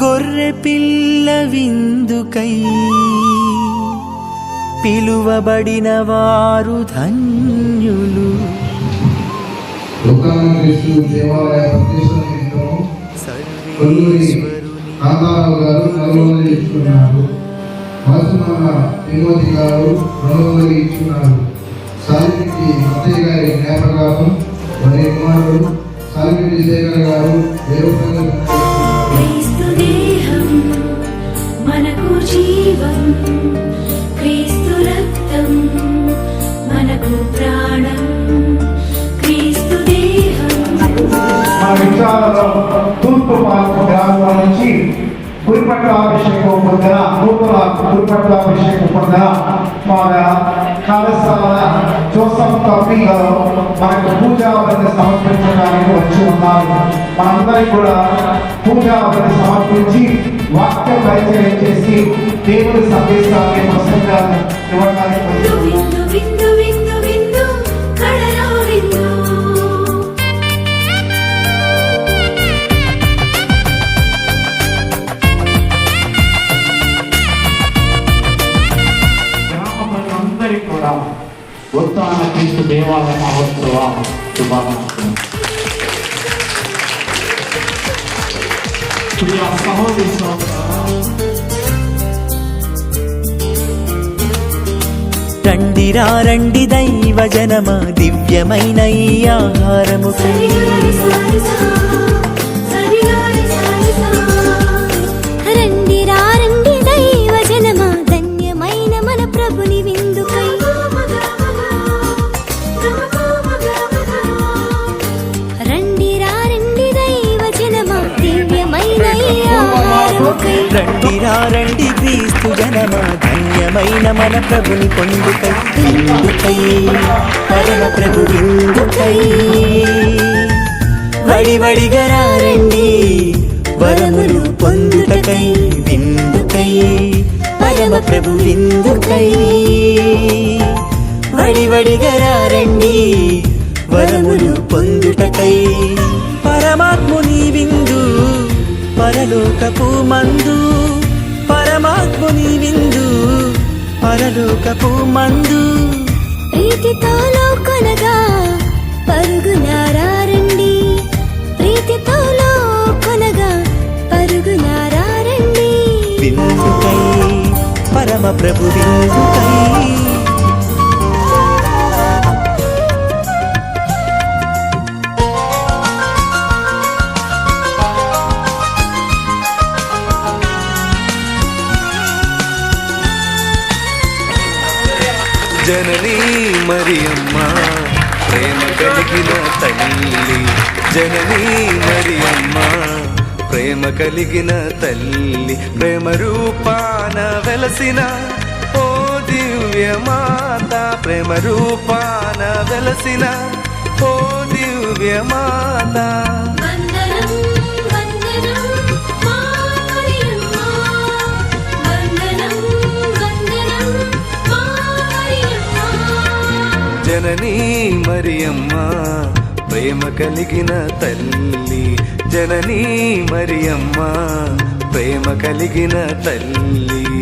గొర్రె పిల్ల విందుకై పిలువబడిన వారు ధన్యులు. క్రీస్తు దేహం మనకు జీవం, క్రీస్తు రక్తం మనకు ప్రాణం, క్రీస్తు దేహం. మన విచారణలో తూర్పు పార్కు గ్రామం నుంచి గురిపట్టాభిషేకం పొందిన గురిపట్టాభిషేకం పొందిన మన కళాశాల జోసఫ్ కపి గారు మనకు పూజావరణ సమర్పించడానికి వచ్చి ఉన్నారు. మనందరికీ కూడా పూజావరణ సమర్పించి వాక్య పరిచయం చేసి దేవుడి సందేశాన్ని ప్రసంగాన్ని ఇవ్వడానికి ఉత్తాన క్రీస్తు దేవాలయ మహోత్సవ శుభాకాంక్షలు. ప్రియ సహోదరి రండిరా రండి దైవ జనమా, దివ్యమైన ఈ ఆహారము రండిరా రండి దైవ జనమా, ధన్యమైన మన ప్రభుని విందుకై. రండిరా రండి దైవ జనమా, దివ్యమైన ఈ ఆహారముకై. రండిరా రండి క్రీస్తు జనమా, ధన్యమైన మన ప్రభుని పొందుకై. విందుకై పరమ ప్రభు విందుకై, వడివడిగా రండి వరములు పొందుటకై. విందుకై పరమ ప్రభు విందుకై, వడివడిగా రండి వరములు పొందుటకై. పరమాత్ముని విందు పరలోకపు మందు, పరమాత్ముని విందు పరలోకపు మందు. ప్రీతితో కొనగా పరుగునారా రండి, ప్రీతితో కొనగా పరుగునారా రండి. విందుకై పరమ ప్రభు విందుకై. జననీ మరియమ్మ ప్రేమ కలిగిన తల్లి, జననీ మరియమ్మ ప్రేమ కలిగిన తల్లి, ప్రేమ రూపాన వెలసిన ఓ దివ్య మాత, ప్రేమ రూపాన వెలసిన ఓ దివ్య మాత. జననీ మరియమ్మ ప్రేమ కలిగిన తల్లి, జననీ మరియమ్మ ప్రేమ కలిగిన తల్లి.